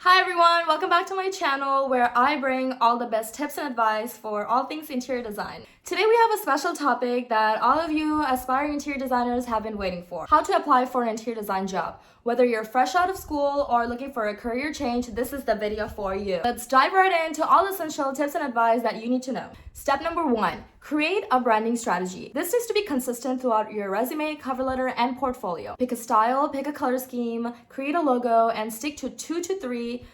Hi everyone, welcome back to my channel where I bring all the best tips and advice for all things interior design. Today we have a special topic that all of you aspiring interior designers have been waiting for. How to apply for an interior design job. Whether you're fresh out of school or looking for a career change, this is the video for you. Let's dive right into all essential tips and advice that you need to know. Step number 1, create a branding strategy. This needs to be consistent throughout your resume, cover letter, and portfolio. Pick a style, pick a color scheme, create a logo, and stick to 2 to 3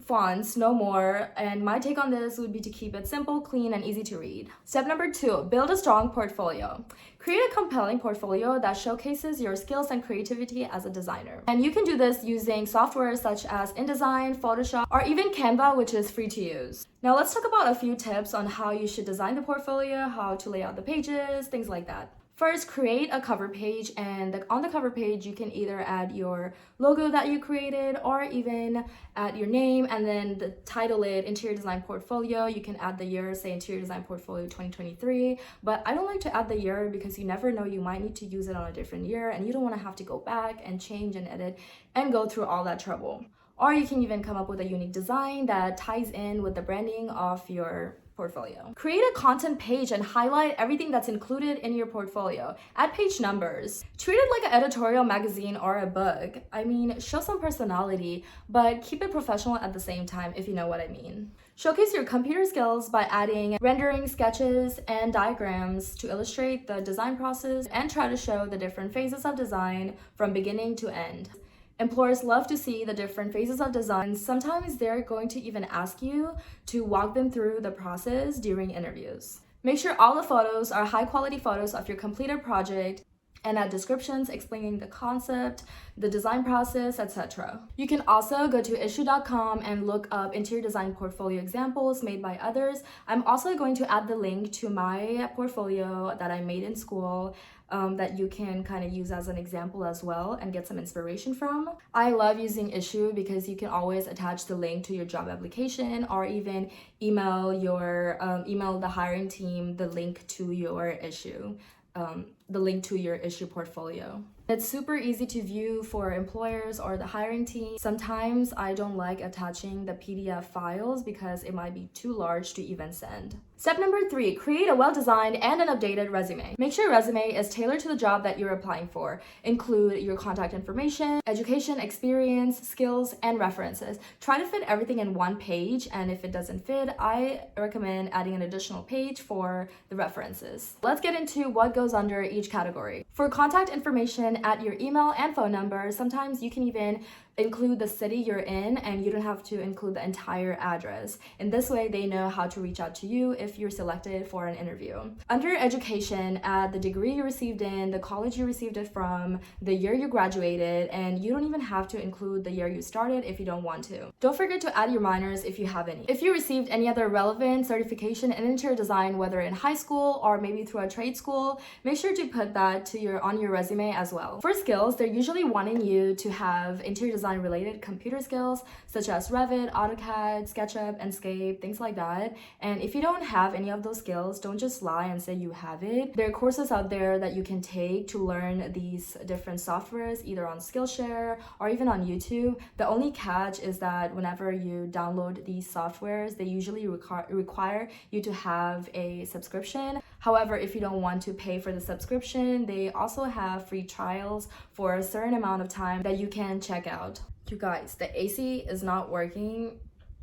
fonts, no more, and my take on this would be to keep it simple, clean, and easy to read. Step number 2, build a strong portfolio. Create a compelling portfolio that showcases your skills and creativity as a designer. And you can do this using software such as InDesign, Photoshop, or even Canva, which is free to use. Now let's talk about a few tips on how you should design the portfolio, how to lay out the pages, things like that. First, create a cover page, and on the cover page you can either add your logo that you created or even add your name and then title it Interior Design Portfolio. You can add the year, say Interior Design Portfolio 2023, but I don't like to add the year because you never know, you might need to use it on a different year and you don't want to have to go back and change and edit and go through all that trouble. Or you can even come up with a unique design that ties in with the branding of your portfolio. Create a content page and highlight everything that's included in your portfolio. Add page numbers. Treat it like an editorial magazine or a book. I mean, show some personality, but keep it professional at the same time, if you know what I mean. Showcase your computer skills by adding rendering, sketches, and diagrams to illustrate the design process and try to show the different phases of design from beginning to end. Employers love to see the different phases of design. Sometimes they're going to even ask you to walk them through the process during interviews. Make sure all the photos are high quality photos of your completed project and add descriptions explaining the concept, the design process, etc. You can also go to issue.com and look up interior design portfolio examples made by others. I'm also going to add the link to my portfolio that I made in school that you can kind of use as an example as well and get some inspiration from. I love using Issue because you can always attach the link to your job application or even email the hiring team the link to your issue. The link to your issue portfolio. It's super easy to view for employers or the hiring team. Sometimes I don't like attaching the PDF files because it might be too large to even send. Step number 3, create a well-designed and an updated resume. Make sure your resume is tailored to the job that you're applying for. Include your contact information, education, experience, skills, and references. Try to fit everything in one page, and if it doesn't fit, I recommend adding an additional page for the references. Let's get into what goes under each category. For contact information, add your email and phone number. Sometimes you can even include the city you're in and you don't have to include the entire address. In this way, they know how to reach out to you if you're selected for an interview. Under education, add the degree you received in, the college you received it from, the year you graduated, and you don't even have to include the year you started if you don't want to. Don't forget to add your minors if you have any. If you received any other relevant certification in interior design, whether in high school or maybe through a trade school, make sure to put that on your resume as well. For skills, they're usually wanting you to have interior design related computer skills such as Revit, AutoCAD, SketchUp, Enscape, things like that. And if you don't have any of those skills, don't just lie and say you have it. There are courses out there that you can take to learn these different softwares, either on Skillshare or even on YouTube. The only catch is that whenever you download these softwares, they usually require you to have a subscription. However, if you don't want to pay for the subscription, they also have free trials for a certain amount of time that you can check out. You guys, the AC is not working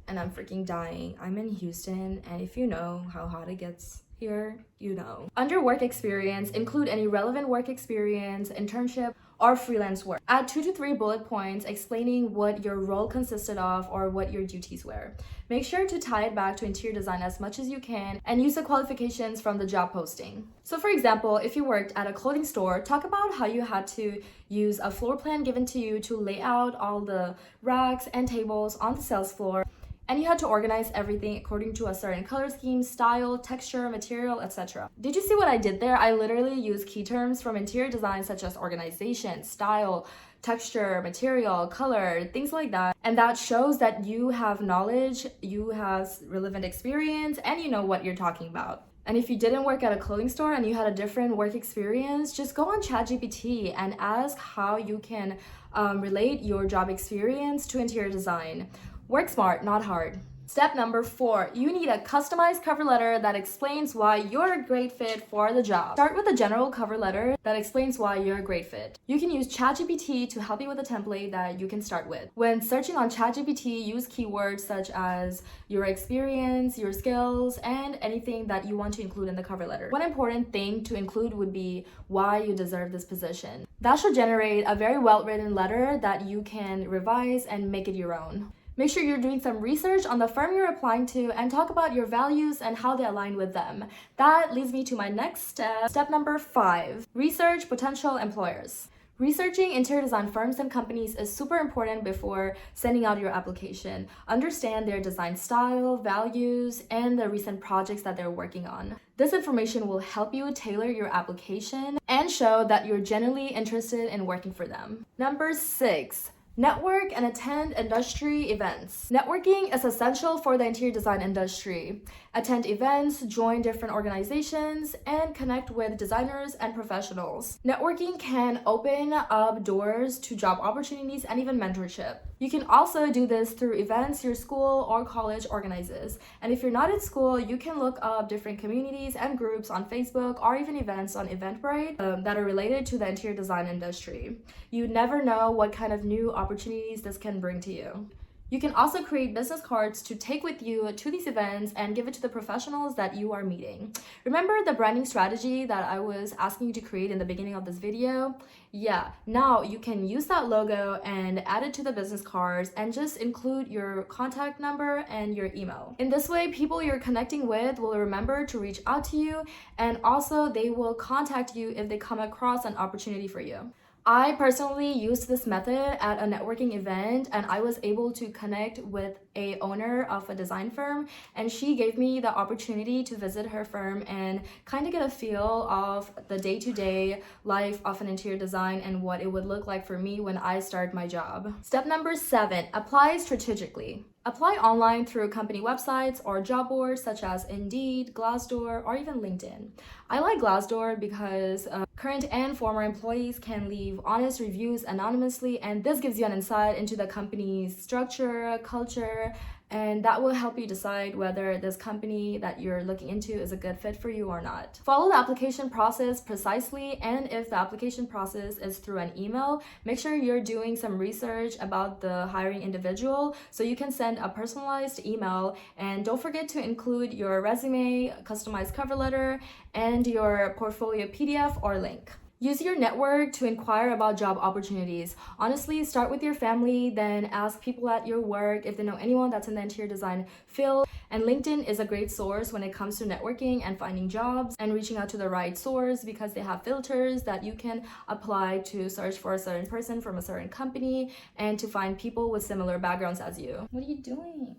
and I'm freaking dying. I'm in Houston, and if you know how hot it gets here, you know. Under work experience, include any relevant work experience, internship, or freelance work. Add 2 to 3 bullet points explaining what your role consisted of or what your duties were. Make sure to tie it back to interior design as much as you can and use the qualifications from the job posting. So for example, if you worked at a clothing store, talk about how you had to use a floor plan given to you to lay out all the racks and tables on the sales floor. And you had to organize everything according to a certain color scheme, style, texture, material, etc. Did you see what I did there? I literally used key terms from interior design such as organization, style, texture, material, color, things like that. And that shows that you have knowledge, you have relevant experience, and you know what you're talking about. And if you didn't work at a clothing store and you had a different work experience, just go on ChatGPT and ask how you can relate your job experience to interior design. Work smart, not hard. Step number 4, you need a customized cover letter that explains why you're a great fit for the job. Start with a general cover letter that explains why you're a great fit. You can use ChatGPT to help you with a template that you can start with. When searching on ChatGPT, use keywords such as your experience, your skills, and anything that you want to include in the cover letter. One important thing to include would be why you deserve this position. That should generate a very well-written letter that you can revise and make it your own. Make sure you're doing some research on the firm you're applying to and talk about your values and how they align with them. That leads me to my next step. Step number 5, research potential employers. Researching interior design firms and companies is super important before sending out your application. Understand their design style, values, and the recent projects that they're working on. This information will help you tailor your application and show that you're genuinely interested in working for them. Number 6, network and attend industry events. Networking is essential for the interior design industry. Attend events, join different organizations, and connect with designers and professionals. Networking can open up doors to job opportunities and even mentorship. You can also do this through events your school or college organizes. And if you're not in school, you can look up different communities and groups on Facebook or even events on Eventbrite that are related to the interior design industry. You never know what kind of new opportunities this can bring to you. You can also create business cards to take with you to these events and give it to the professionals that you are meeting. Remember the branding strategy that I was asking you to create in the beginning of this video? Yeah, now you can use that logo and add it to the business cards and just include your contact number and your email. In this way, people you're connecting with will remember to reach out to you, and also they will contact you if they come across an opportunity for you. I personally used this method at a networking event, and I was able to connect with a owner of a design firm, and she gave me the opportunity to visit her firm and kind of get a feel of the day-to-day life of an interior design and what it would look like for me when I start my job. Step number 7, apply strategically. Apply online through company websites or job boards such as Indeed, Glassdoor, or even LinkedIn. I like Glassdoor because current and former employees can leave honest reviews anonymously, and this gives you an insight into the company's structure, culture, and that will help you decide whether this company that you're looking into is a good fit for you or not. Follow the application process precisely, and if the application process is through an email, make sure you're doing some research about the hiring individual so you can send a personalized email, and don't forget to include your resume, customized cover letter, and your portfolio PDF or link. Use your network to inquire about job opportunities. Honestly, start with your family, then ask people at your work if they know anyone that's in the interior design field. And LinkedIn is a great source when it comes to networking and finding jobs and reaching out to the right source, because they have filters that you can apply to search for a certain person from a certain company and to find people with similar backgrounds as you. What are you doing?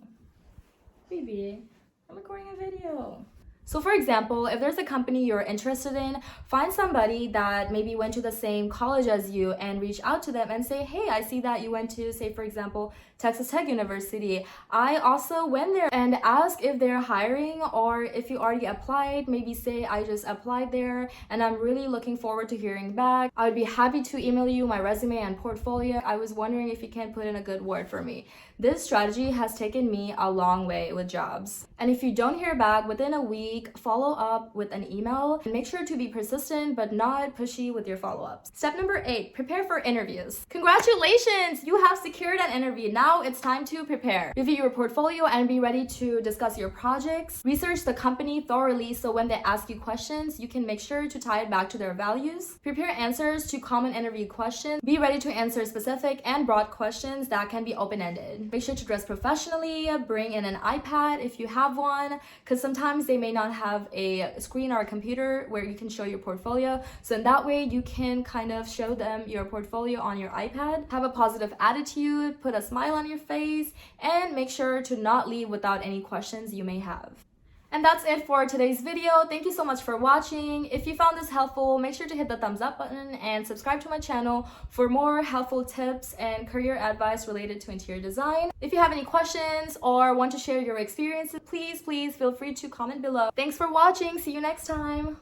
Baby, I'm recording a video. So for example, if there's a company you're interested in, find somebody that maybe went to the same college as you and reach out to them and say, hey, I see that you went to, say for example, Texas Tech University. I also went there, and ask if they're hiring, or if you already applied, maybe say I just applied there and I'm really looking forward to hearing back. I would be happy to email you my resume and portfolio. I was wondering if you can put in a good word for me. This strategy has taken me a long way with jobs. And if you don't hear back within a week, follow up with an email, and make sure to be persistent but not pushy with your follow-ups. Step number 8, prepare for interviews. Congratulations! You have secured an interview. Now it's time to prepare. Review your portfolio and be ready to discuss your projects. Research the company thoroughly so when they ask you questions, you can make sure to tie it back to their values. Prepare answers to common interview questions. Be ready to answer specific and broad questions that can be open-ended. Make sure to dress professionally. Bring in an iPad if you have one, because sometimes they may not have a screen or a computer where you can show your portfolio. So in that way, you can kind of show them your portfolio on your iPad. Have a positive attitude, put a smile on your face, and make sure to not leave without any questions you may have. And that's it for today's video. Thank you so much for watching. If you found this helpful, make sure to hit the thumbs up button and subscribe to my channel for more helpful tips and career advice related to interior design. If you have any questions or want to share your experiences, please feel free to comment below. Thanks for watching. See you next time.